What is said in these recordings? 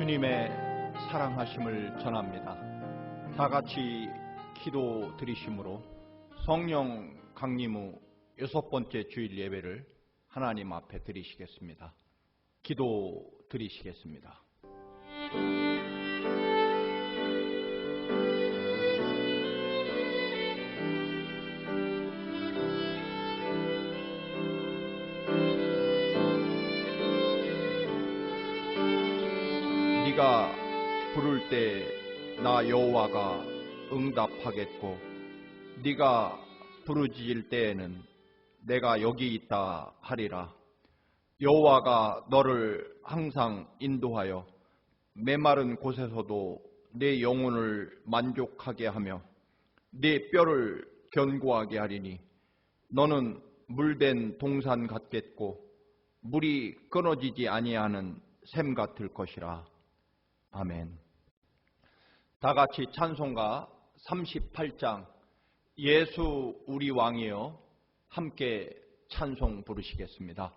주님의 사랑하심을 전합니다. 다 같이 기도 드리심으로 성령 강림 후 6번째 주일 예배를 하나님 앞에 드리시겠습니다. 기도 드리시겠습니다. 네가 부를 때 나 여호와가 응답하겠고 네가 부르짖을 때에는 내가 여기 있다 하리라. 여호와가 너를 항상 인도하여 메마른 곳에서도 내 영혼을 만족하게 하며 내 뼈를 견고하게 하리니 너는 물된 동산 같겠고 물이 끊어지지 아니하는 샘 같을 것이라. 아멘. 다 같이 찬송가 38장 예수 우리 왕이여 함께 찬송 부르시겠습니다.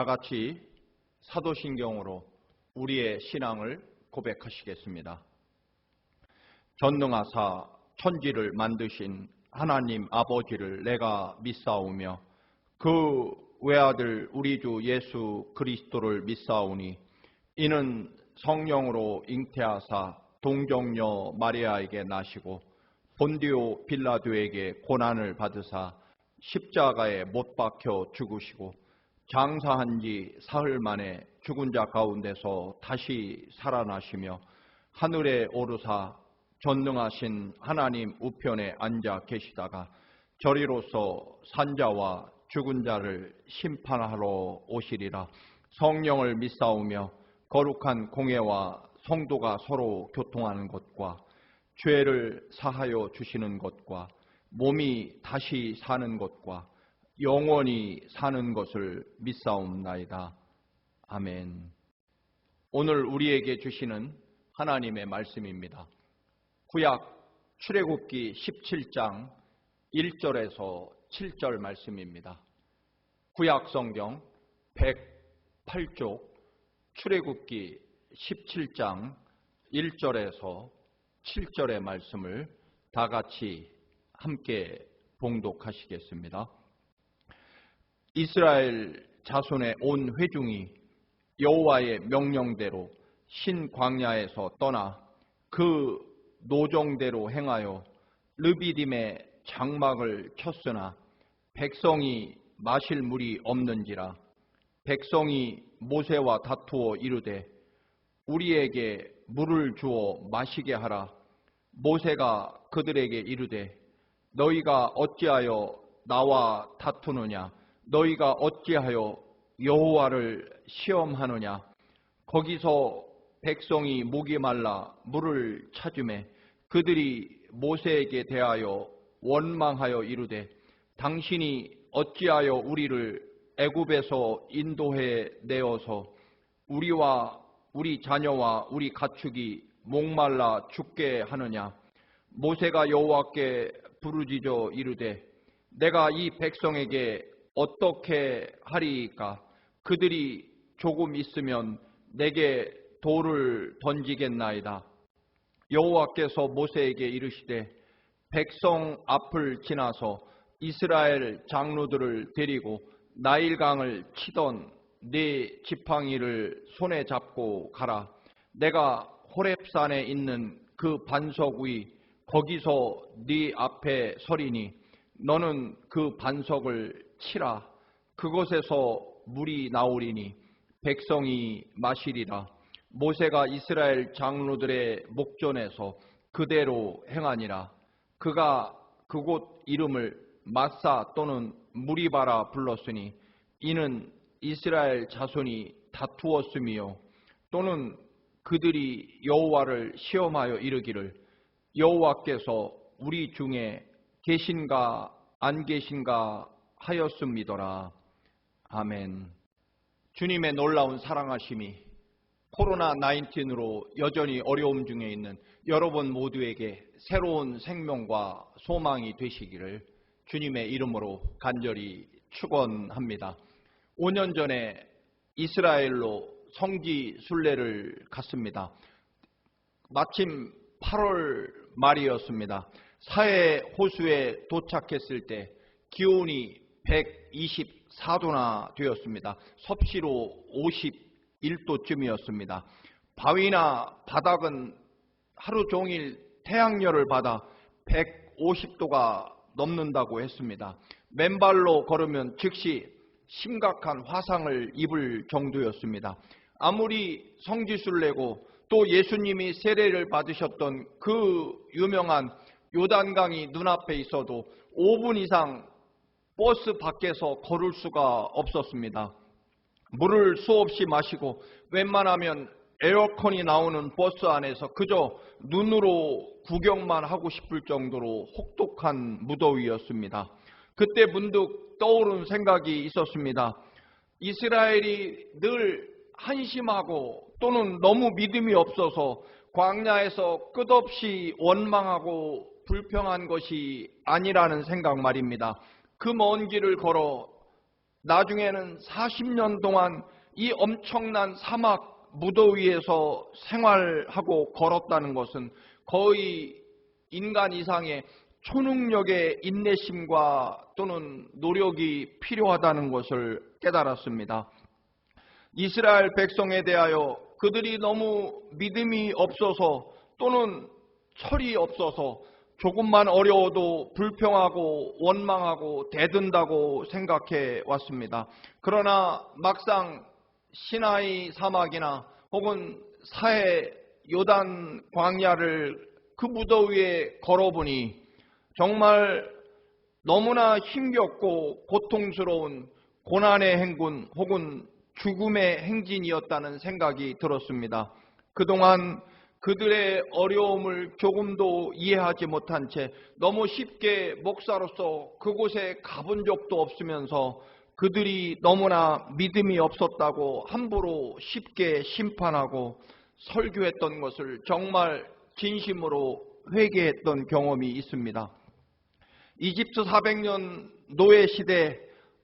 다 같이 사도신경으로 우리의 신앙을 고백하시겠습니다. 전능하사 천지를 만드신 하나님 아버지를 내가 믿사오며 그 외아들 우리 주 예수 그리스도를 믿사오니 이는 성령으로 잉태하사 동정녀 마리아에게 나시고 본디오 빌라도에게 고난을 받으사 십자가에 못 박혀 죽으시고 장사한 지 사흘 만에 죽은 자 가운데서 다시 살아나시며 하늘에 오르사 전능하신 하나님 우편에 앉아 계시다가 저리로서 산자와 죽은 자를 심판하러 오시리라. 성령을 믿사오며 거룩한 공회와 성도가 서로 교통하는 것과 죄를 사하여 주시는 것과 몸이 다시 사는 것과 영원히 사는 것을 믿사옵나이다. 아멘. 오늘 우리에게 주시는 하나님의 말씀입니다. 구약 출애굽기 17장 1절에서 7절 말씀입니다. 구약 성경 108쪽 출애굽기 17장 1절에서 7절의 말씀을 다 같이 함께 봉독하시겠습니다. 이스라엘 자손의 온 회중이 여호와의 명령대로 신광야에서 떠나 그 노정대로 행하여 르비딤에 장막을 쳤으나 백성이 마실 물이 없는지라. 백성이 모세와 다투어 이르되 우리에게 물을 주어 마시게 하라. 모세가 그들에게 이르되 너희가 어찌하여 나와 다투느냐? 너희가 어찌하여 여호와를 시험하느냐? 거기서 백성이 목이 말라 물을 찾으매 그들이 모세에게 대하여 원망하여 이르되 당신이 어찌하여 우리를 애굽에서 인도해 내어서 우리와 우리 자녀와 우리 가축이 목말라 죽게 하느냐? 모세가 여호와께 부르짖어 이르되 내가 이 백성에게 어떻게 하리이까? 그들이 조금 있으면 내게 돌을 던지겠나이다. 여호와께서 모세에게 이르시되 백성 앞을 지나서 이스라엘 장로들을 데리고 나일강을 치던 네 지팡이를 손에 잡고 가라. 내가 호렙산에 있는 그 반석 위 거기서 네 앞에 서리니 너는 그 반석을 치라. 그곳에서 물이 나오리니 백성이 마시리라. 모세가 이스라엘 장로들의 목전에서 그대로 행하니라. 그가 그곳 이름을 마사 또는 무리바라 불렀으니 이는 이스라엘 자손이 다투었으며 또는 그들이 여호와를 시험하여 이르기를 여호와께서 우리 중에 계신가 안 계신가 하였음이더라. 아멘. 주님의 놀라운 사랑하심이 코로나19으로 여전히 어려움 중에 있는 여러분 모두에게 새로운 생명과 소망이 되시기를 주님의 이름으로 간절히 축원합니다. 5년 전에 이스라엘로 성지 순례를 갔습니다. 마침 8월 말이었습니다. 사해 호수에 도착했을 때 기온이 124도나 되었습니다. 섭씨로 51도쯤이었습니다. 바위나 바닥은 하루 종일 태양열을 받아 150도가 넘는다고 했습니다. 맨발로 걸으면 즉시 심각한 화상을 입을 정도였습니다. 아무리 성지순례고 또 예수님이 세례를 받으셨던 그 유명한 요단강이 눈앞에 있어도 5분 이상 버스 밖에서 걸을 수가 없었습니다. 물을 수없이 마시고 웬만하면 에어컨이 나오는 버스 안에서 그저 눈으로 구경만 하고 싶을 정도로 혹독한 무더위였습니다. 그때 문득 떠오른 생각이 있었습니다. 이스라엘이 늘 한심하고 또는 너무 믿음이 없어서 광야에서 끝없이 원망하고 불평한 것이 아니라는 생각 말입니다. 그 먼 길을 걸어 나중에는 40년 동안 이 엄청난 사막 무더위에서 생활하고 걸었다는 것은 거의 인간 이상의 초능력의 인내심과 또는 노력이 필요하다는 것을 깨달았습니다. 이스라엘 백성에 대하여 그들이 너무 믿음이 없어서 또는 철이 없어서 조금만 어려워도 불평하고 원망하고 대든다고 생각해 왔습니다. 그러나 막상 시나이 사막이나 혹은 사해 요단 광야를 그 무더위에 걸어보니 정말 너무나 힘겹고 고통스러운 고난의 행군 혹은 죽음의 행진이었다는 생각이 들었습니다. 그동안 그들의 어려움을 조금도 이해하지 못한 채 너무 쉽게 목사로서 그곳에 가본 적도 없으면서 그들이 너무나 믿음이 없었다고 함부로 쉽게 심판하고 설교했던 것을 정말 진심으로 회개했던 경험이 있습니다. 이집트 400년 노예 시대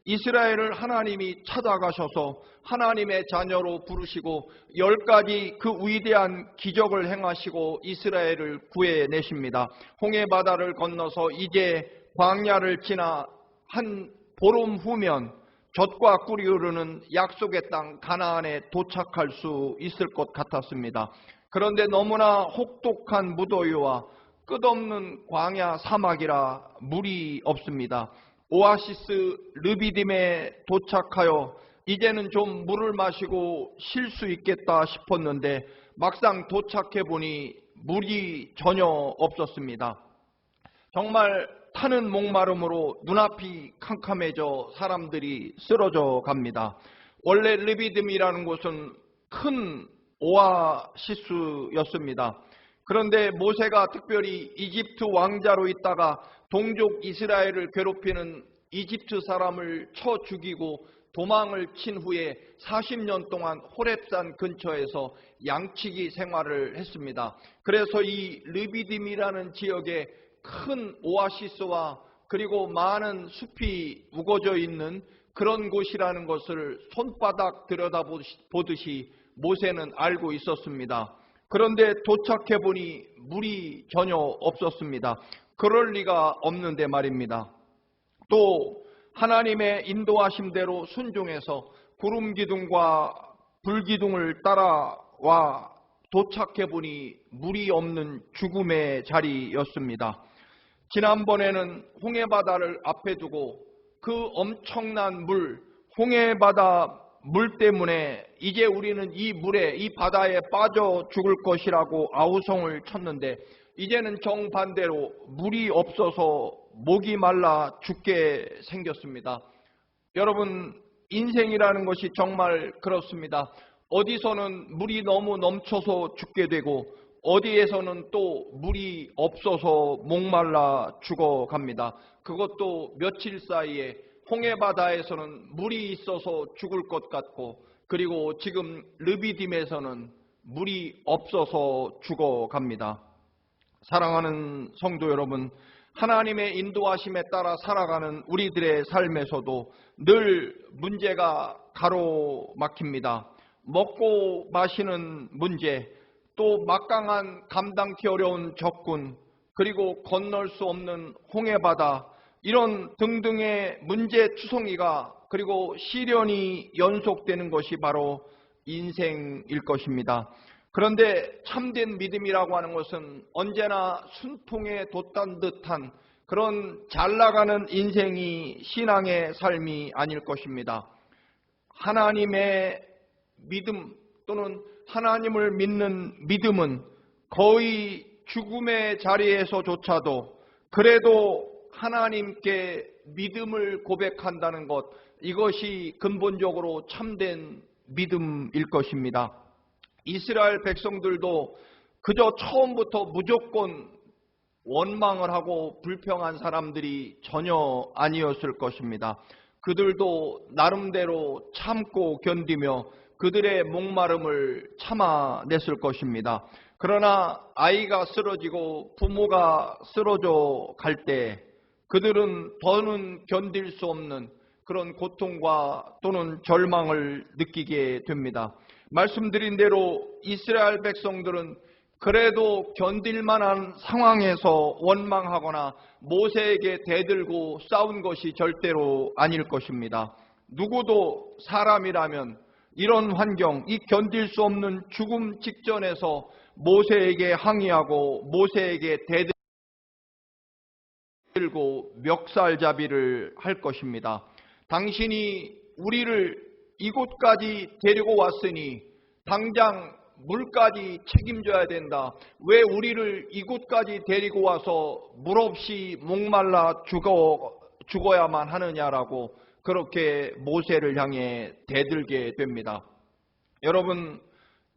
이스라엘을 하나님이 찾아가셔서 하나님의 자녀로 부르시고 10가지 그 위대한 기적을 행하시고 이스라엘을 구해내십니다. 홍해바다를 건너서 이제 광야를 지나 한 보름 후면 젖과 꿀이 흐르는 약속의 땅 가나안에 도착할 수 있을 것 같았습니다. 그런데 너무나 혹독한 무더위와 끝없는 광야 사막이라 물이 없습니다. 오아시스 르비딤에 도착하여 이제는 좀 물을 마시고 쉴 수 있겠다 싶었는데 막상 도착해 보니 물이 전혀 없었습니다. 정말 타는 목마름으로 눈앞이 캄캄해져 사람들이 쓰러져 갑니다. 원래 르비딤이라는 곳은 큰 오아시스였습니다. 그런데 모세가 특별히 이집트 왕자로 있다가 동족 이스라엘을 괴롭히는 이집트 사람을 쳐 죽이고 도망을 친 후에 40년 동안 호렙산 근처에서 양치기 생활을 했습니다. 그래서 이 르비딤이라는 지역에 큰 오아시스와 그리고 많은 숲이 우거져 있는 그런 곳이라는 것을 손바닥 들여다보듯이 모세는 알고 있었습니다. 그런데 도착해 보니 물이 전혀 없었습니다. 그럴 리가 없는데 말입니다. 또 하나님의 인도하심대로 순종해서 구름 기둥과 불 기둥을 따라와 도착해 보니 물이 없는 죽음의 자리였습니다. 지난번에는 홍해바다를 앞에 두고 그 엄청난 물, 홍해바다 물 때문에 이제 우리는 이 물에, 이 바다에 빠져 죽을 것이라고 아우성을 쳤는데 이제는 정반대로 물이 없어서 목이 말라 죽게 생겼습니다. 여러분, 인생이라는 것이 정말 그렇습니다. 어디서는 물이 너무 넘쳐서 죽게 되고 어디에서는 또 물이 없어서 목말라 죽어갑니다. 그것도 며칠 사이에 홍해바다에서는 물이 있어서 죽을 것 같고 그리고 지금 르비딤에서는 물이 없어서 죽어갑니다. 사랑하는 성도 여러분, 하나님의 인도하심에 따라 살아가는 우리들의 삶에서도 늘 문제가 가로막힙니다. 먹고 마시는 문제, 또 막강한 감당기 어려운 적군, 그리고 건널 수 없는 홍해바다, 이런 등등의 문제투성이가 그리고 시련이 연속되는 것이 바로 인생일 것입니다. 그런데 참된 믿음이라고 하는 것은 언제나 순풍에 돛단 듯한 그런 잘나가는 인생이 신앙의 삶이 아닐 것입니다. 하나님의 믿음 또는 하나님을 믿는 믿음은 거의 죽음의 자리에서조차도 그래도 하나님께 믿음을 고백한다는 것, 이것이 근본적으로 참된 믿음일 것입니다. 이스라엘 백성들도 그저 처음부터 무조건 원망을 하고 불평한 사람들이 전혀 아니었을 것입니다. 그들도 나름대로 참고 견디며 그들의 목마름을 참아냈을 것입니다. 그러나 아이가 쓰러지고 부모가 쓰러져 갈 때 그들은 더는 견딜 수 없는 그런 고통과 또는 절망을 느끼게 됩니다. 말씀드린 대로 이스라엘 백성들은 그래도 견딜 만한 상황에서 원망하거나 모세에게 대들고 싸운 것이 절대로 아닐 것입니다. 누구도 사람이라면 이런 환경, 이 견딜 수 없는 죽음 직전에서 모세에게 항의하고 모세에게 대들고 멱살잡이를 할 것입니다. 당신이 우리를 이곳까지 데리고 왔으니 당장 물까지 책임져야 된다. 왜 우리를 이곳까지 데리고 와서 물 없이 목말라 죽어야만 하느냐라고 그렇게 모세를 향해 대들게 됩니다. 여러분,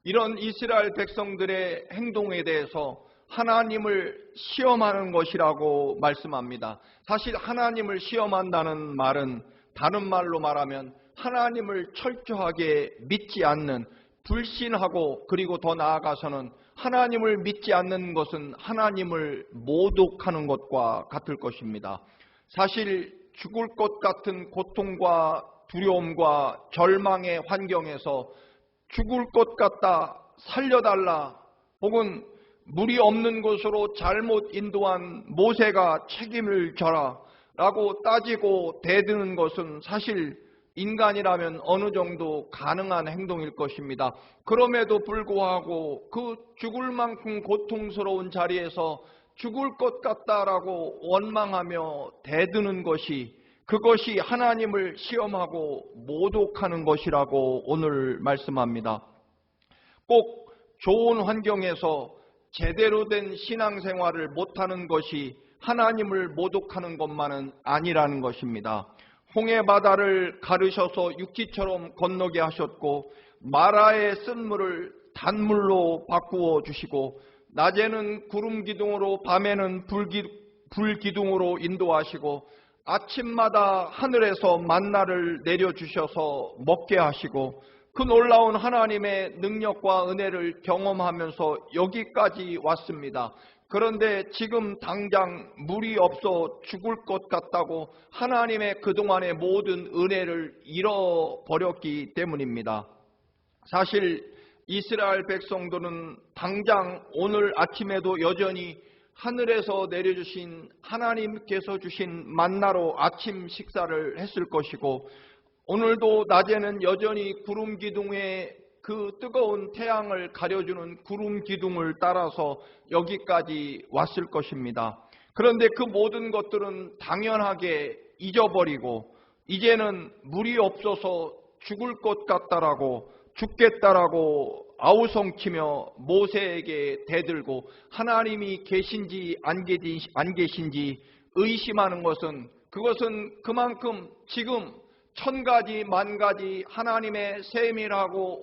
이런 이스라엘 백성들의 행동에 대해서 하나님을 시험하는 것이라고 말씀합니다. 사실 하나님을 시험한다는 말은 다른 말로 말하면 하나님을 철저하게 믿지 않는, 불신하고 그리고 더 나아가서는 하나님을 믿지 않는 것은 하나님을 모독하는 것과 같을 것입니다. 사실 죽을 것 같은 고통과 두려움과 절망의 환경에서 죽을 것 같다, 살려달라, 혹은 물이 없는 곳으로 잘못 인도한 모세가 책임을 져라 라고 따지고 대드는 것은 사실 인간이라면 어느 정도 가능한 행동일 것입니다. 그럼에도 불구하고 그 죽을 만큼 고통스러운 자리에서 죽을 것 같다라고 원망하며 대드는 것이 그것이 하나님을 시험하고 모독하는 것이라고 오늘 말씀합니다. 꼭 좋은 환경에서 제대로 된 신앙생활을 못하는 것이 하나님을 모독하는 것만은 아니라는 것입니다. 홍해바다를 가르셔서 육지처럼 건너게 하셨고 마라의 쓴물을 단물로 바꾸어 주시고 낮에는 구름 기둥으로 밤에는 불 기둥으로 인도하시고 아침마다 하늘에서 만나를 내려주셔서 먹게 하시고 그 놀라운 하나님의 능력과 은혜를 경험하면서 여기까지 왔습니다. 그런데 지금 당장 물이 없어 죽을 것 같다고 하나님의 그동안의 모든 은혜를 잃어버렸기 때문입니다. 사실 이스라엘 백성들은 당장 오늘 아침에도 여전히 하늘에서 내려주신 하나님께서 주신 만나로 아침 식사를 했을 것이고 오늘도 낮에는 여전히 구름 기둥에 그 뜨거운 태양을 가려주는 구름 기둥을 따라서 여기까지 왔을 것입니다. 그런데 그 모든 것들은 당연하게 잊어버리고 이제는 물이 없어서 죽을 것 같다라고 죽겠다라고 아우성치며 모세에게 대들고 하나님이 계신지 안 계신지 의심하는 것은 그것은 그만큼 지금 천가지 만가지 하나님의 세밀하고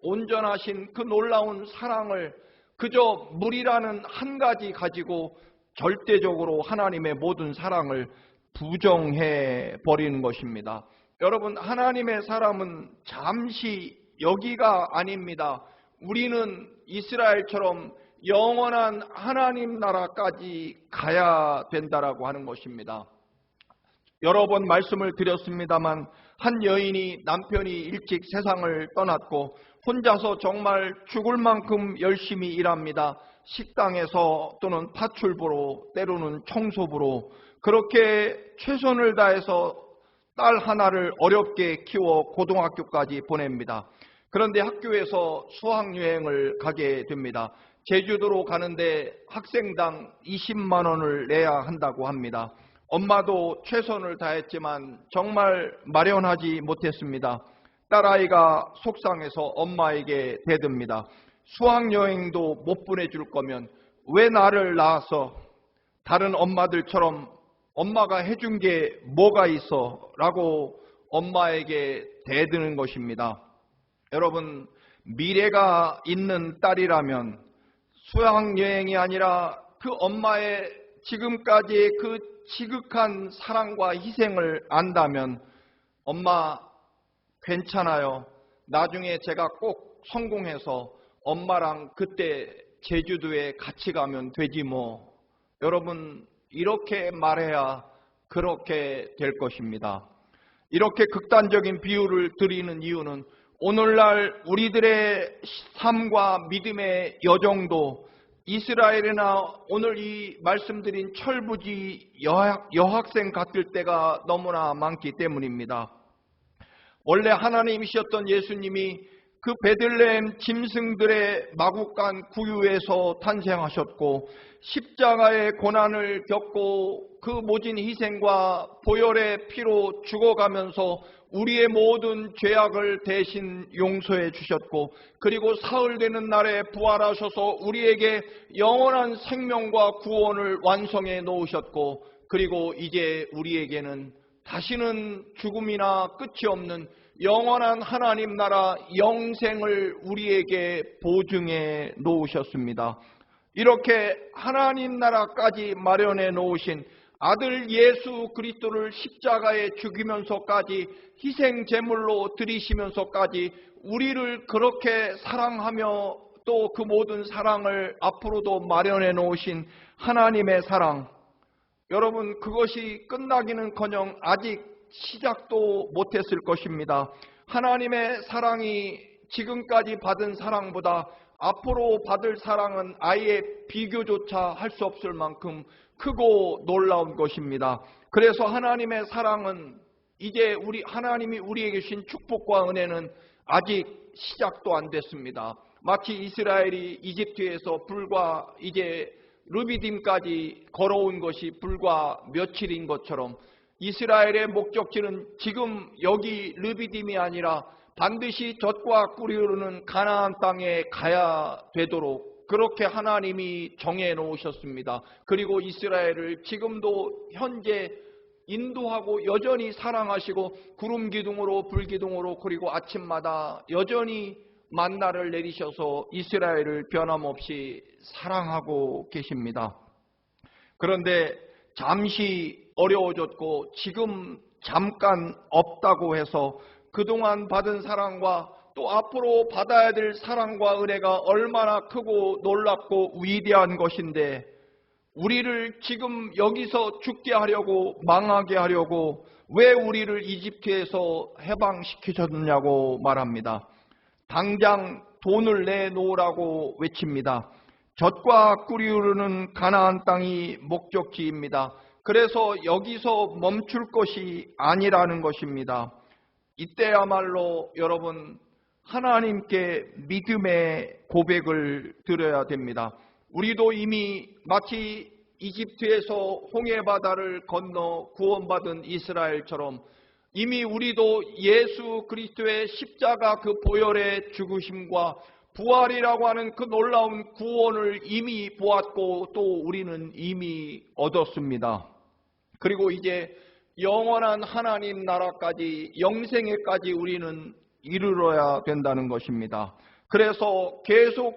온전하신 그 놀라운 사랑을 그저 물이라는 한 가지 가지고 절대적으로 하나님의 모든 사랑을 부정해 버리는 것입니다. 여러분, 하나님의 사람은 잠시 여기가 아닙니다. 우리는 이스라엘처럼 영원한 하나님 나라까지 가야 된다라고 하는 것입니다. 여러 번 말씀을 드렸습니다만 한 여인이 남편이 일찍 세상을 떠났고 혼자서 정말 죽을 만큼 열심히 일합니다. 식당에서 또는 파출부로 때로는 청소부로 그렇게 최선을 다해서 딸 하나를 어렵게 키워 고등학교까지 보냅니다. 그런데 학교에서 수학여행을 가게 됩니다. 제주도로 가는데 학생당 20만 원을 내야 한다고 합니다. 엄마도 최선을 다했지만 정말 마련하지 못했습니다. 딸아이가 속상해서 엄마에게 대듭니다. 수학여행도 못 보내줄 거면 왜 나를 낳아서 다른 엄마들처럼 엄마가 해준 게 뭐가 있어? 라고 엄마에게 대드는 것입니다. 여러분, 미래가 있는 딸이라면 수학여행이 아니라 그 엄마의 지금까지의 그 지극한 사랑과 희생을 안다면 엄마 괜찮아요. 나중에 제가 꼭 성공해서 엄마랑 그때 제주도에 같이 가면 되지 뭐. 여러분, 이렇게 말해야 그렇게 될 것입니다. 이렇게 극단적인 비유를 드리는 이유는 오늘날 우리들의 삶과 믿음의 여정도 이스라엘이나 오늘 이 말씀드린 철부지 여학생 같을 때가 너무나 많기 때문입니다. 원래 하나님이셨던 예수님이 그 베들레헴 짐승들의 마구간 구유에서 탄생하셨고 십자가의 고난을 겪고 그 모진 희생과 보혈의 피로 죽어가면서 우리의 모든 죄악을 대신 용서해 주셨고 그리고 사흘 되는 날에 부활하셔서 우리에게 영원한 생명과 구원을 완성해 놓으셨고 그리고 이제 우리에게는 다시는 죽음이나 끝이 없는 영원한 하나님 나라 영생을 우리에게 보증해 놓으셨습니다. 이렇게 하나님 나라까지 마련해 놓으신 아들 예수 그리스도를 십자가에 죽이면서까지 희생 제물로 드리시면서까지 우리를 그렇게 사랑하며 또 그 모든 사랑을 앞으로도 마련해 놓으신 하나님의 사랑, 여러분, 그것이 끝나기는커녕 아직 시작도 못했을 것입니다. 하나님의 사랑이 지금까지 받은 사랑보다 앞으로 받을 사랑은 아예 비교조차 할 수 없을 만큼 크고 놀라운 것입니다. 그래서 하나님의 사랑은 이제 하나님이 우리에게 주신 축복과 은혜는 아직 시작도 안 됐습니다. 마치 이스라엘이 이집트에서 불과 이제 르비딤까지 걸어온 것이 불과 며칠인 것처럼 이스라엘의 목적지는 지금 여기 르비딤이 아니라 반드시 젖과 꿀이 흐르는 가나안 땅에 가야 되도록 그렇게 하나님이 정해 놓으셨습니다. 그리고 이스라엘을 지금도 현재 인도하고 여전히 사랑하시고 구름 기둥으로 불 기둥으로 그리고 아침마다 여전히 만나를 내리셔서 이스라엘을 변함없이 사랑하고 계십니다. 그런데 잠시 어려워졌고 지금 잠깐 없다고 해서 그동안 받은 사랑과 또 앞으로 받아야 될 사랑과 은혜가 얼마나 크고 놀랍고 위대한 것인데 우리를 지금 여기서 죽게 하려고 망하게 하려고 왜 우리를 이집트에서 해방시키셨느냐고 말합니다. 당장 돈을 내놓으라고 외칩니다. 젖과 꿀이 흐르는 가나안 땅이 목적지입니다. 그래서 여기서 멈출 것이 아니라는 것입니다. 이때야말로 여러분 하나님께 믿음의 고백을 드려야 됩니다. 우리도 이미 마치 이집트에서 홍해바다를 건너 구원받은 이스라엘처럼 이미 우리도 예수 그리스도의 십자가 그 보혈의 죽으심과 부활이라고 하는 그 놀라운 구원을 이미 보았고 또 우리는 이미 얻었습니다. 그리고 이제 영원한 하나님 나라까지 영생에까지 우리는 이르러야 된다는 것입니다. 그래서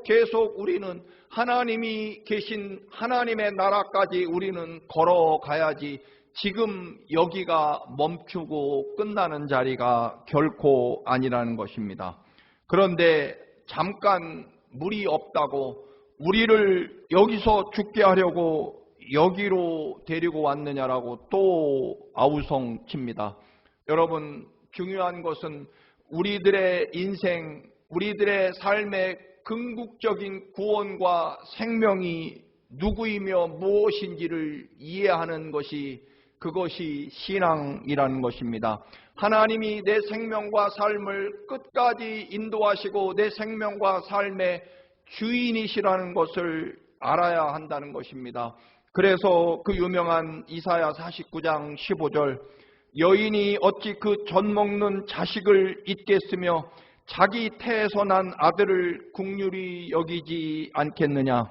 계속 우리는 하나님이 계신 하나님의 나라까지 우리는 걸어가야지 지금 여기가 멈추고 끝나는 자리가 결코 아니라는 것입니다. 그런데 잠깐 물이 없다고 우리를 여기서 죽게 하려고 여기로 데리고 왔느냐라고 또 아우성칩니다. 여러분 중요한 것은 우리들의 인생, 우리들의 삶의 궁극적인 구원과 생명이 누구이며 무엇인지를 이해하는 것이 그것이 신앙이라는 것입니다. 하나님이 내 생명과 삶을 끝까지 인도하시고 내 생명과 삶의 주인이시라는 것을 알아야 한다는 것입니다. 그래서 그 유명한 이사야 49장 15절 여인이 어찌 그 젖 먹는 자식을 잊겠으며 자기 태에서 난 아들을 긍휼히 여기지 않겠느냐.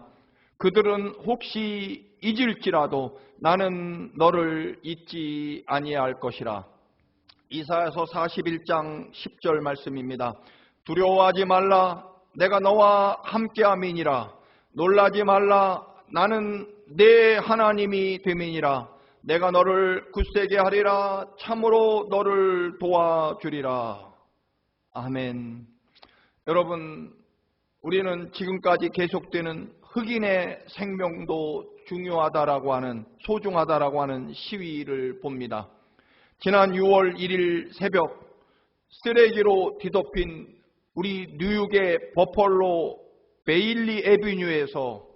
그들은 혹시 잊을지라도 나는 너를 잊지 아니할 것이라. 이사야서 41장 10절 말씀입니다. 두려워하지 말라. 내가 너와 함께함이니라. 놀라지 말라. 나는 내 하나님이 됨이니라. 내가 너를 굳세게 하리라. 참으로 너를 도와주리라. 아멘. 여러분, 우리는 지금까지 계속되는 흑인의 생명도 중요하다라고 하는, 소중하다라고 하는 시위를 봅니다. 지난 6월 1일 새벽 쓰레기로 뒤덮인 우리 뉴욕의 버펄로 베일리 애비뉴에서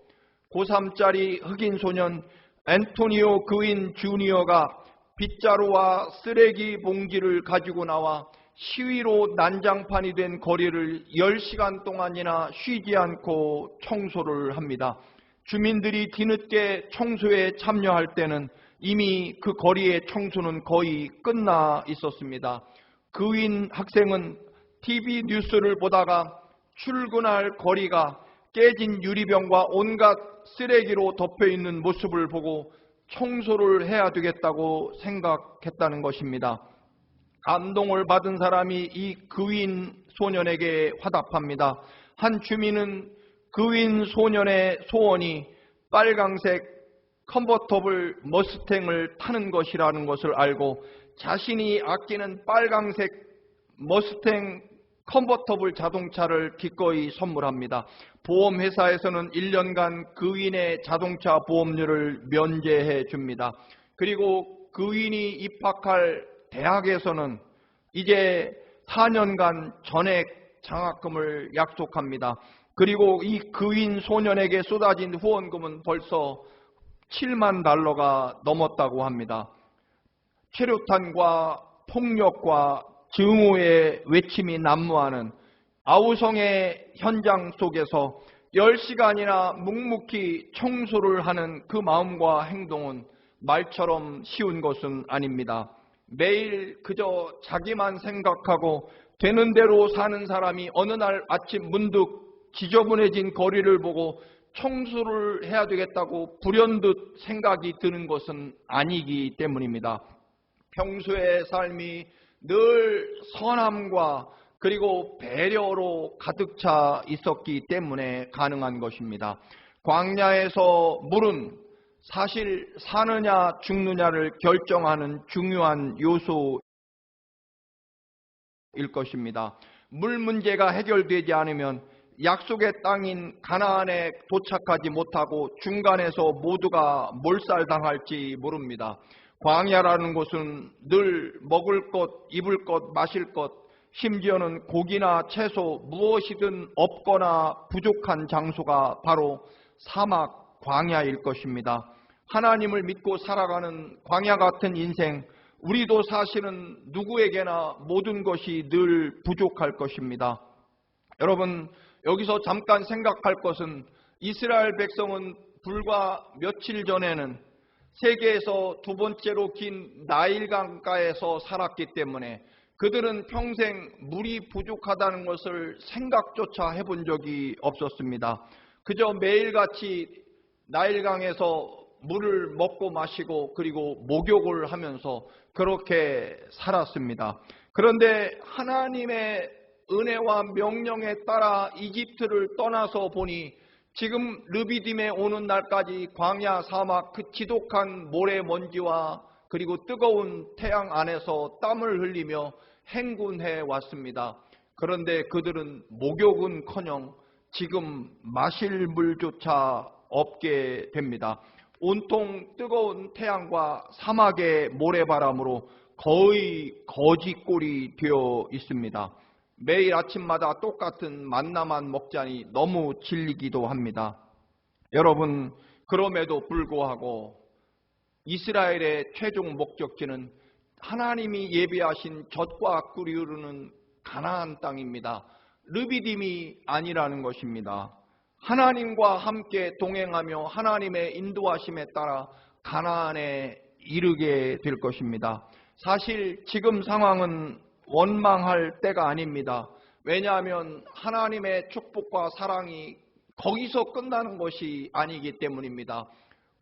고3짜리 흑인 소년 앤토니오 그윈 주니어가 빗자루와 쓰레기 봉지를 가지고 나와 시위로 난장판이 된 거리를 10시간 동안이나 쉬지 않고 청소를 합니다. 주민들이 뒤늦게 청소에 참여할 때는 이미 그 거리의 청소는 거의 끝나 있었습니다. 그윈 학생은 TV 뉴스를 보다가 출근할 거리가 깨진 유리병과 온갖 쓰레기로 덮여있는 모습을 보고 청소를 해야 되겠다고 생각했다는 것입니다. 감동을 받은 사람이 이 그윈 소년에게 화답합니다. 한 주민은 그윈 소년의 소원이 빨강색 컨버터블 머스탱을 타는 것이라는 것을 알고 자신이 아끼는 빨강색 머스탱 컨버터블 자동차를 기꺼이 선물합니다. 보험회사에서는 1년간 그윈의 자동차 보험료를 면제해 줍니다. 그리고 그윈이 입학할 대학에서는 이제 4년간 전액 장학금을 약속합니다. 그리고 이 그윈 소년에게 쏟아진 후원금은 벌써 $70,000가 넘었다고 합니다. 최루탄과 폭력과 증오의 외침이 난무하는 아우성의 현장 속에서 10시간이나 묵묵히 청소를 하는 그 마음과 행동은 말처럼 쉬운 것은 아닙니다. 매일 그저 자기만 생각하고 되는 대로 사는 사람이 어느 날 아침 문득 지저분해진 거리를 보고 청소를 해야 되겠다고 불현듯 생각이 드는 것은 아니기 때문입니다. 평소의 삶이 늘 선함과 그리고 배려로 가득 차 있었기 때문에 가능한 것입니다. 광야에서 물은 사실 사느냐 죽느냐를 결정하는 중요한 요소일 것입니다. 물 문제가 해결되지 않으면 약속의 땅인 가나안에 도착하지 못하고 중간에서 모두가 몰살당할지 모릅니다. 광야라는 곳은 늘 먹을 것, 입을 것, 마실 것, 심지어는 고기나 채소 무엇이든 없거나 부족한 장소가 바로 사막 광야일 것입니다. 하나님을 믿고 살아가는 광야 같은 인생, 우리도 사실은 누구에게나 모든 것이 늘 부족할 것입니다. 여러분, 여기서 잠깐 생각할 것은 이스라엘 백성은 불과 며칠 전에는 세계에서 두 번째로 긴 나일강가에서 살았기 때문에 그들은 평생 물이 부족하다는 것을 생각조차 해본 적이 없었습니다. 그저 매일같이 나일강에서 물을 먹고 마시고 그리고 목욕을 하면서 그렇게 살았습니다. 그런데 하나님의 은혜와 명령에 따라 이집트를 떠나서 보니 지금 르비딤에 오는 날까지 광야 사막 그 지독한 모래먼지와 그리고 뜨거운 태양 안에서 땀을 흘리며 행군해 왔습니다. 그런데 그들은 목욕은커녕 지금 마실 물조차 없게 됩니다. 온통 뜨거운 태양과 사막의 모래바람으로 거의 거지꼴이 되어 있습니다. 매일 아침마다 똑같은 만나만 먹자니 너무 질리기도 합니다. 여러분, 그럼에도 불구하고 이스라엘의 최종 목적지는 하나님이 예비하신 젖과 꿀이 흐르는 가나안 땅입니다. 르비딤이 아니라는 것입니다. 하나님과 함께 동행하며 하나님의 인도하심에 따라 가나안에 이르게 될 것입니다. 사실 지금 상황은 원망할 때가 아닙니다. 왜냐하면 하나님의 축복과 사랑이 거기서 끝나는 것이 아니기 때문입니다.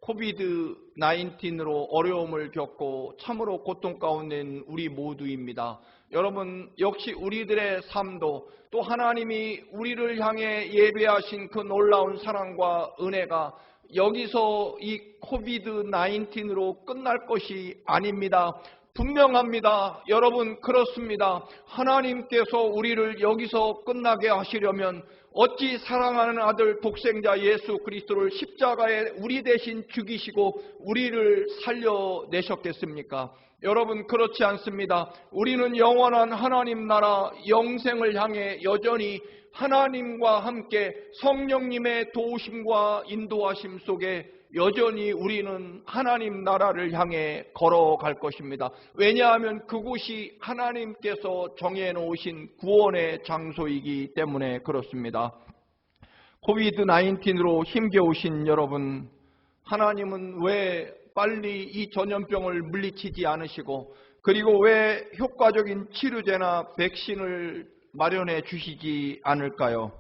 코비드-19으로 어려움을 겪고 참으로 고통 가운데 있는 우리 모두입니다. 여러분, 역시 우리들의 삶도 또 하나님이 우리를 향해 예배하신 그 놀라운 사랑과 은혜가 여기서 이 코비드-19으로 끝날 것이 아닙니다. 분명합니다. 여러분, 그렇습니다. 하나님께서 우리를 여기서 끝나게 하시려면 어찌 사랑하는 아들 독생자 예수 그리스도를 십자가에 우리 대신 죽이시고 우리를 살려내셨겠습니까? 여러분, 그렇지 않습니다. 우리는 영원한 하나님 나라 영생을 향해 여전히 하나님과 함께 성령님의 도우심과 인도하심 속에 여전히 우리는 하나님 나라를 향해 걸어갈 것입니다. 왜냐하면 그곳이 하나님께서 정해놓으신 구원의 장소이기 때문에 그렇습니다. 코비드-19으로 힘겨우신 여러분, 하나님은 왜 빨리 이 전염병을 물리치지 않으시고 그리고 왜 효과적인 치료제나 백신을 마련해 주시지 않을까요?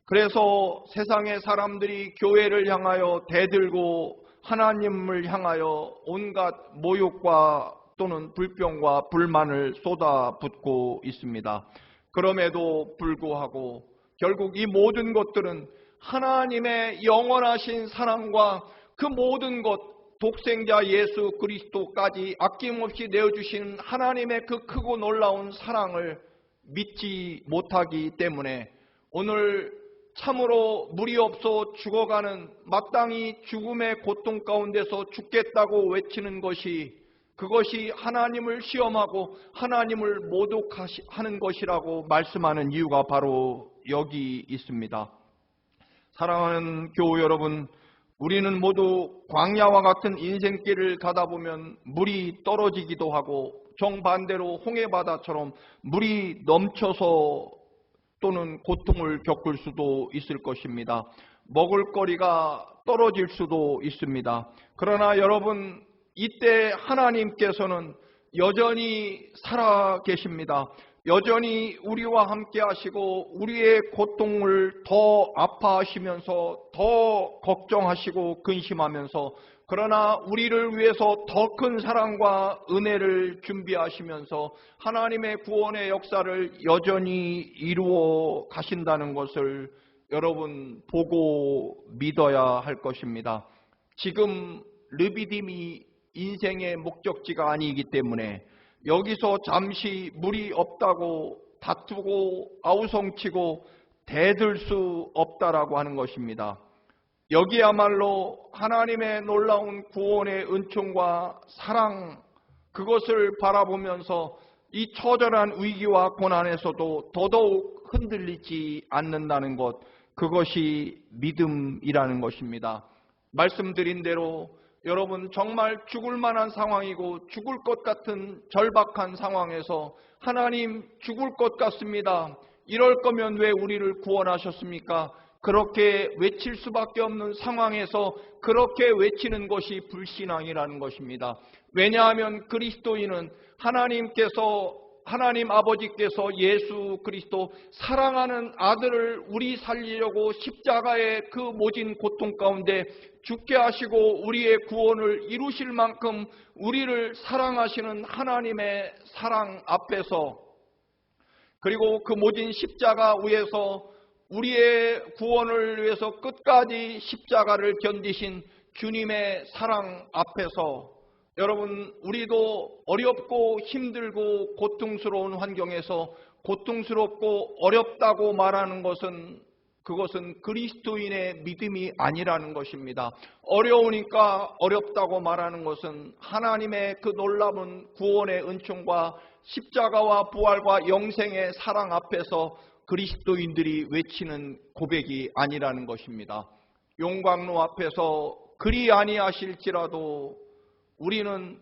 그래서 세상의 사람들이 교회를 향하여 대들고 하나님을 향하여 온갖 모욕과 또는 불평과 불만을 쏟아붓고 있습니다. 그럼에도 불구하고 결국 이 모든 것들은 하나님의 영원하신 사랑과 그 모든 것, 독생자 예수 그리스도까지 아낌없이 내어주신 하나님의 그 크고 놀라운 사랑을 믿지 못하기 때문에 오늘 참으로 물이 없어 죽어가는 마땅히 죽음의 고통 가운데서 죽겠다고 외치는 것이 그것이 하나님을 시험하고 하나님을 모독하는 것이라고 말씀하는 이유가 바로 여기 있습니다. 사랑하는 교우 여러분, 우리는 모두 광야와 같은 인생길을 가다 보면 물이 떨어지기도 하고 정반대로 홍해바다처럼 물이 넘쳐서 또는 고통을 겪을 수도 있을 것입니다. 먹을 거리가 떨어질 수도 있습니다. 그러나 여러분, 이때 하나님께서는 여전히 살아 계십니다. 여전히 우리와 함께 하시고 우리의 고통을 더 아파하시면서 더 걱정하시고 근심하면서, 그러나 우리를 위해서 더 큰 사랑과 은혜를 준비하시면서 하나님의 구원의 역사를 여전히 이루어 가신다는 것을 여러분 보고 믿어야 할 것입니다. 지금 르비딤이 인생의 목적지가 아니기 때문에 여기서 잠시 물이 없다고 다투고 아우성치고 대들 수 없다라고 하는 것입니다. 여기야말로 하나님의 놀라운 구원의 은총과 사랑, 그것을 바라보면서 이 처절한 위기와 고난에서도 더더욱 흔들리지 않는다는 것, 그것이 믿음이라는 것입니다. 말씀드린 대로 여러분 정말 죽을 만한 상황이고 죽을 것 같은 절박한 상황에서 하나님 죽을 것 같습니다. 이럴 거면 왜 우리를 구원하셨습니까? 그렇게 외칠 수밖에 없는 상황에서 그렇게 외치는 것이 불신앙이라는 것입니다. 왜냐하면 그리스도인은 하나님 아버지께서 예수 그리스도 사랑하는 아들을 우리 살리려고 십자가의 그 모진 고통 가운데 죽게 하시고 우리의 구원을 이루실 만큼 우리를 사랑하시는 하나님의 사랑 앞에서, 그리고 그 모진 십자가 위에서 우리의 구원을 위해서 끝까지 십자가를 견디신 주님의 사랑 앞에서, 여러분 우리도 어렵고 힘들고 고통스러운 환경에서 고통스럽고 어렵다고 말하는 것은, 그것은 그리스도인의 믿음이 아니라는 것입니다. 어려우니까 어렵다고 말하는 것은 하나님의 그 놀라운 구원의 은총과 십자가와 부활과 영생의 사랑 앞에서 그리스도인들이 외치는 고백이 아니라는 것입니다. 용광로 앞에서 그리 아니하실지라도 우리는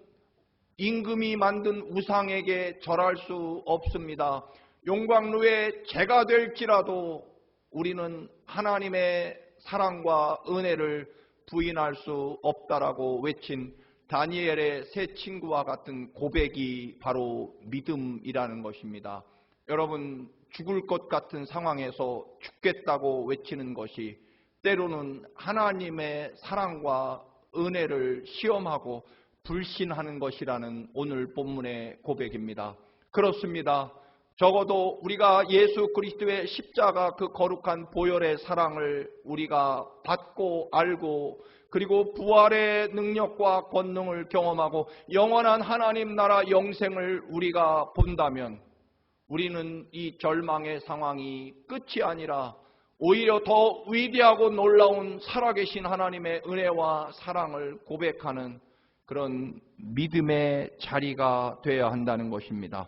임금이 만든 우상에게 절할 수 없습니다. 용광로에 재가 될지라도 우리는 하나님의 사랑과 은혜를 부인할 수 없다라고 외친 다니엘의 세 친구와 같은 고백이 바로 믿음이라는 것입니다. 여러분 죽을 것 같은 상황에서 죽겠다고 외치는 것이 때로는 하나님의 사랑과 은혜를 시험하고 불신하는 것이라는 오늘 본문의 고백입니다. 그렇습니다. 적어도 우리가 예수 그리스도의 십자가 그 거룩한 보혈의 사랑을 우리가 받고 알고, 그리고 부활의 능력과 권능을 경험하고 영원한 하나님 나라 영생을 우리가 본다면 우리는 이 절망의 상황이 끝이 아니라 오히려 더 위대하고 놀라운 살아계신 하나님의 은혜와 사랑을 고백하는 그런 믿음의 자리가 되어야 한다는 것입니다.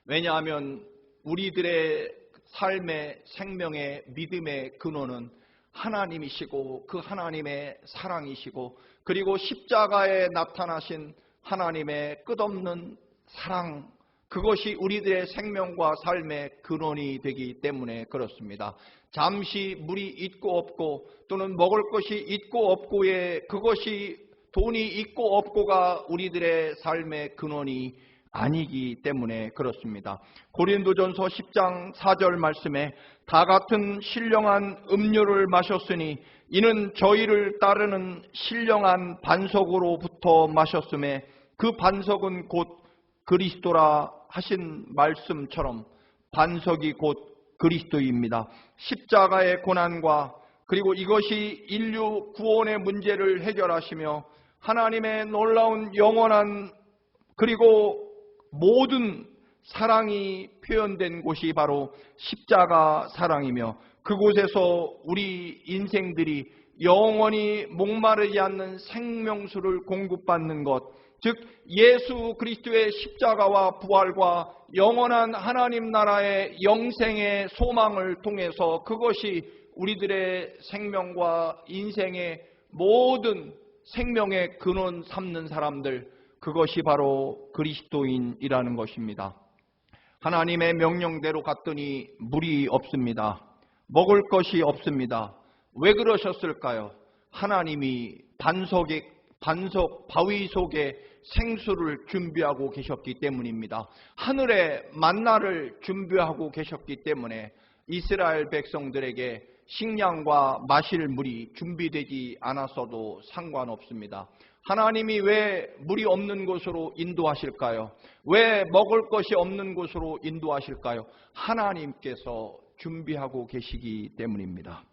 왜냐하면 우리들의 삶의 생명의 믿음의 근원은 하나님이시고 그 하나님의 사랑이시고, 그리고 십자가에 나타나신 하나님의 끝없는 사랑, 그것이 우리들의 생명과 삶의 근원이 되기 때문에 그렇습니다. 잠시 물이 있고 없고 또는 먹을 것이 있고 없고의 그것이, 돈이 있고 없고가 우리들의 삶의 근원이 아니기 때문에 그렇습니다. 고린도전서 10장 4절 말씀에 다 같은 신령한 음료를 마셨으니 이는 저희를 따르는 신령한 반석으로부터 마셨음에 그 반석은 곧 그리스도라 하신 말씀처럼 반석이 곧 그리스도입니다. 십자가의 고난과 그리고 이것이 인류 구원의 문제를 해결하시며 하나님의 놀라운 영원한 그리고 모든 사랑이 표현된 곳이 바로 십자가 사랑이며, 그곳에서 우리 인생들이 영원히 목마르지 않는 생명수를 공급받는 것, 즉 예수 그리스도의 십자가와 부활과 영원한 하나님 나라의 영생의 소망을 통해서 그것이 우리들의 생명과 인생의 모든 생명의 근원 삼는 사람들, 그것이 바로 그리스도인이라는 것입니다. 하나님의 명령대로 갔더니 물이 없습니다. 먹을 것이 없습니다. 왜 그러셨을까요? 하나님이 반석 바위 속에 생수를 준비하고 계셨기 때문입니다. 하늘에 만나를 준비하고 계셨기 때문에 이스라엘 백성들에게 식량과 마실 물이 준비되지 않았어도 상관없습니다. 하나님이 왜 물이 없는 곳으로 인도하실까요? 왜 먹을 것이 없는 곳으로 인도하실까요? 하나님께서 준비하고 계시기 때문입니다.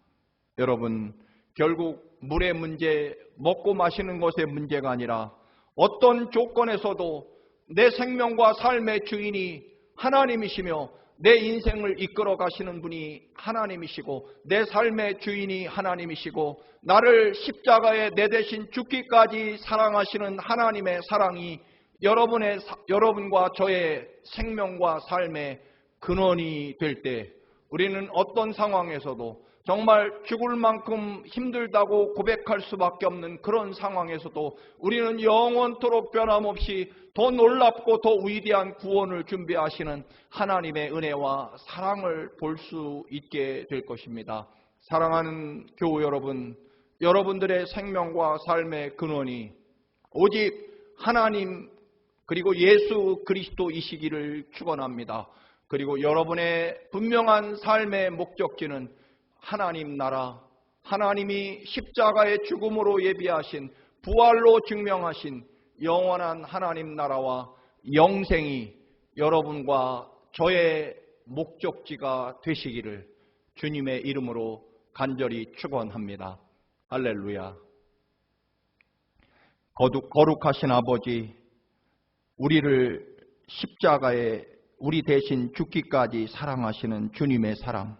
여러분, 결국 물의 문제, 먹고 마시는 것의 문제가 아니라 어떤 조건에서도 내 생명과 삶의 주인이 하나님이시며 내 인생을 이끌어 가시는 분이 하나님이시고 내 삶의 주인이 하나님이시고 나를 십자가에 내 대신 죽기까지 사랑하시는 하나님의 사랑이 여러분과 저의 생명과 삶의 근원이 될 때 우리는 어떤 상황에서도 정말 죽을 만큼 힘들다고 고백할 수밖에 없는 그런 상황에서도 우리는 영원토록 변함없이 더 놀랍고 더 위대한 구원을 준비하시는 하나님의 은혜와 사랑을 볼 수 있게 될 것입니다. 사랑하는 교우 여러분, 여러분들의 생명과 삶의 근원이 오직 하나님 그리고 예수 그리스도이시기를 축원합니다. 그리고 여러분의 분명한 삶의 목적지는 하나님 나라, 하나님이 십자가의 죽음으로 예비하신 부활로 증명하신 영원한 하나님 나라와 영생이 여러분과 저의 목적지가 되시기를 주님의 이름으로 간절히 축원합니다. 할렐루야. 거룩하신 아버지, 우리를 십자가에 우리 대신 죽기까지 사랑하시는 주님의 사랑,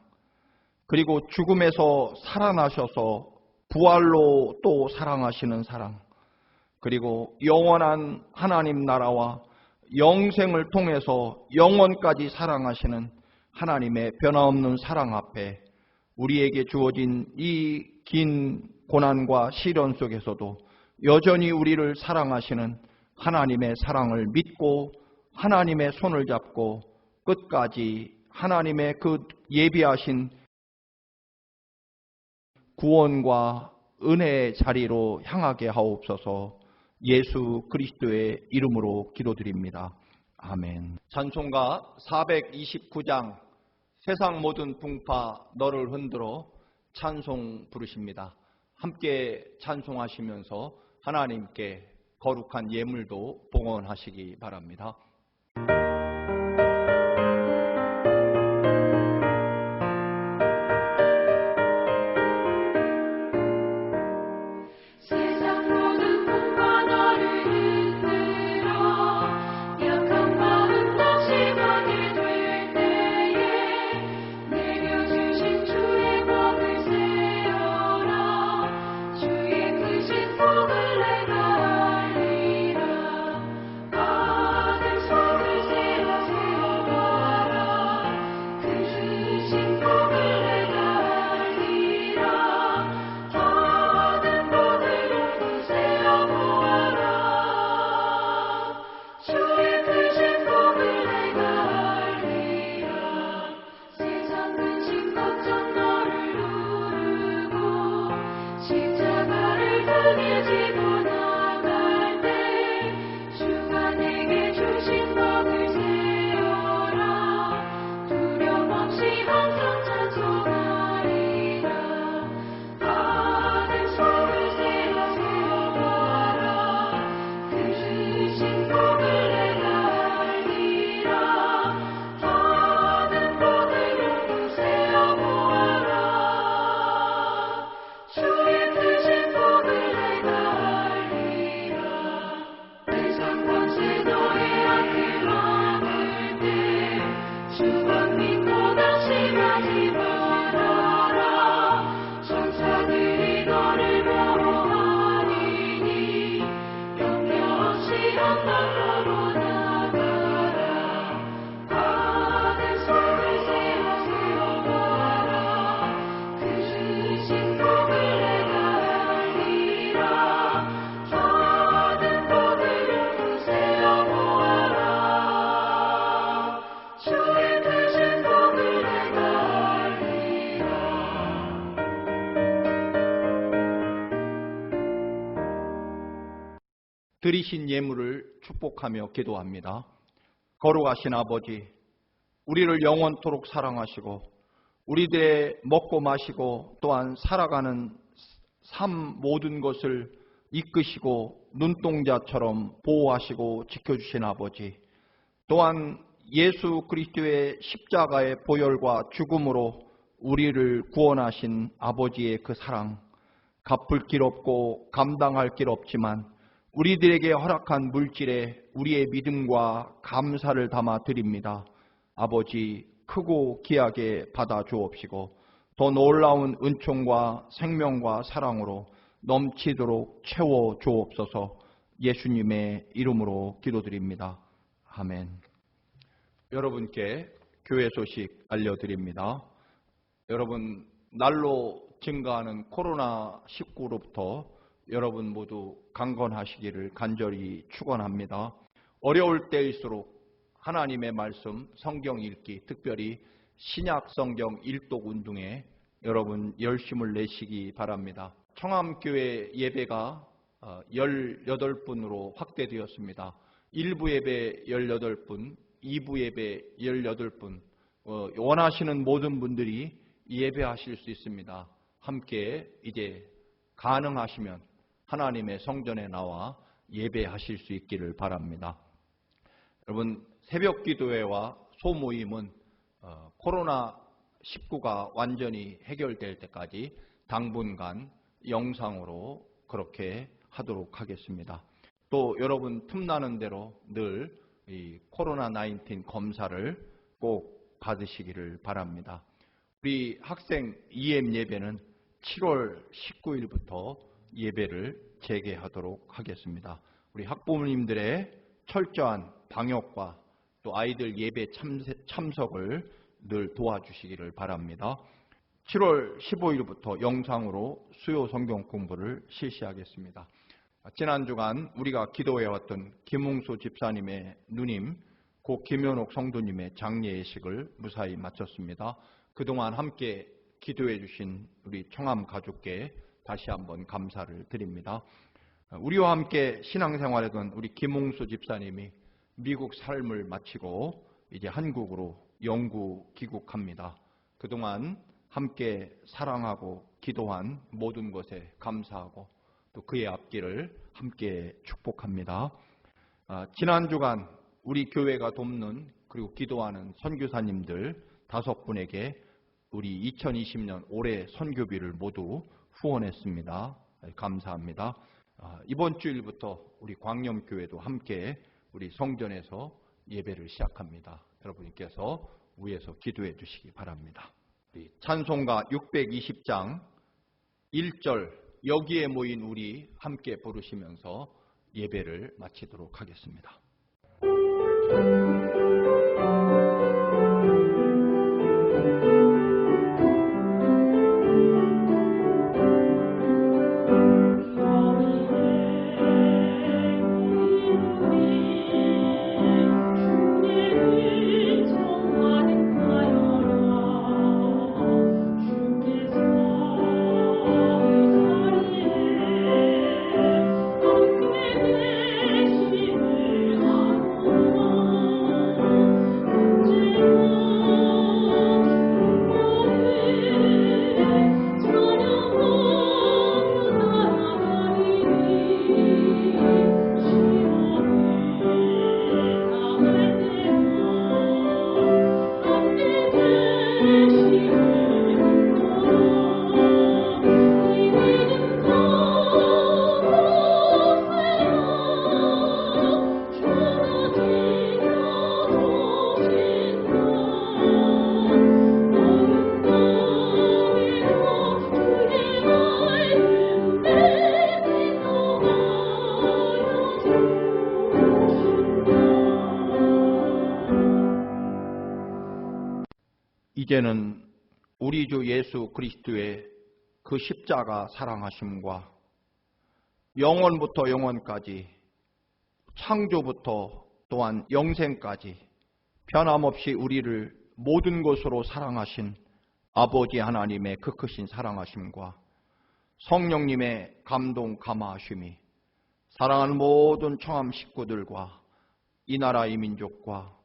그리고 죽음에서 살아나셔서 부활로 또 사랑하시는 사랑, 그리고 영원한 하나님 나라와 영생을 통해서 영원까지 사랑하시는 하나님의 변함없는 사랑 앞에 우리에게 주어진 이 긴 고난과 시련 속에서도 여전히 우리를 사랑하시는 하나님의 사랑을 믿고 하나님의 손을 잡고 끝까지 하나님의 그 예비하신 구원과 은혜의 자리로 향하게 하옵소서. 예수 그리스도의 이름으로 기도드립니다. 아멘. 찬송가 429장 세상 모든 풍파 너를 흔들어 찬송 부르십니다. 함께 찬송하시면서 하나님께 거룩한 예물도 봉헌하시기 바랍니다. 주의 크신 복을 내가 드리신 예물을 축복하며 기도합니다. 거룩하신 아버지, 우리를 영원토록 사랑하시고 우리들의 먹고 마시고 또한 살아가는 삶 모든 것을 이끄시고 눈동자처럼 보호하시고 지켜주신 아버지, 또한 예수 그리스도의 십자가의 보혈과 죽음으로 우리를 구원하신 아버지의 그 사랑, 갚을 길 없고 감당할 길 없지만 우리들에게 허락한 물질에 우리의 믿음과 감사를 담아 드립니다. 아버지, 크고 귀하게 받아 주옵시고 더 놀라운 은총과 생명과 사랑으로 넘치도록 채워 주옵소서. 예수님의 이름으로 기도드립니다. 아멘. 여러분께 교회 소식 알려드립니다. 여러분, 날로 증가하는 코로나19로부터 여러분 모두 강건하시기를 간절히 축원합니다. 어려울 때일수록 하나님의 말씀, 성경 읽기, 특별히 신약 성경 일독 운동에 여러분 열심을 내시기 바랍니다. 청암교회 예배가 18분으로 확대되었습니다. 1부 예배 18분, 2부 예배 18분, 원하시는 모든 분들이 예배하실 수 있습니다. 함께 이제 가능하시면 하나님의 성전에 나와 예배하실 수 있기를 바랍니다. 여러분, 새벽 기도회와 소모임은 코로나19가 완전히 해결될 때까지 당분간 영상으로 그렇게 하도록 하겠습니다. 또 여러분 틈나는 대로 늘 이 코로나19 검사를 꼭 받으시기를 바랍니다. 우리 학생 EM 예배는 7월 19일부터 예배를 재개하도록 하겠습니다. 우리 학부모님들의 철저한 방역과 또 아이들 예배 참석을 늘 도와주시기를 바랍니다. 7월 15일부터 영상으로 수요 성경 공부를 실시하겠습니다. 지난 주간 우리가 기도해왔던 김웅수 집사님의 누님, 고 김현옥 성도님의 장례 예식을 무사히 마쳤습니다. 그동안 함께 기도해 주신 우리 청암 가족께 다시 한번 감사를 드립니다. 우리와 함께 신앙생활하던 우리 김웅수 집사님이 미국 삶을 마치고 이제 한국으로 영구 귀국합니다. 그동안 함께 사랑하고 기도한 모든 것에 감사하고 또 그의 앞길을 함께 축복합니다. 지난 주간 우리 교회가 돕는 그리고 기도하는 선교사님들 5분에게 우리 2020년 올해 선교비를 모두 후원했습니다. 감사합니다. 이번 주일부터 우리 광염교회도 함께 우리 성전에서 예배를 시작합니다. 여러분께서 위에서 기도해 주시기 바랍니다. 우리 찬송가 620장 1절 여기에 모인 우리 함께 부르시면서 예배를 마치도록 하겠습니다. 이제는 우리 주 예수 그리스도의 그 십자가 사랑하심과 영원부터 영원까지 창조부터 또한 영생까지 변함없이 우리를 모든 것으로 사랑하신 아버지 하나님의 그 크신 사랑하심과 성령님의 감동 감화하심이 사랑하는 모든 청암 식구들과 이 나라 이 민족과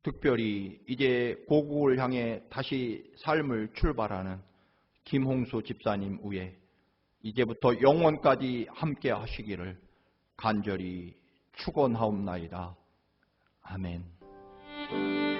특별히 이제 고국을 향해 다시 삶을 출발하는 김홍수 집사님 위에 이제부터 영원까지 함께 하시기를 간절히 축원하옵나이다. 아멘.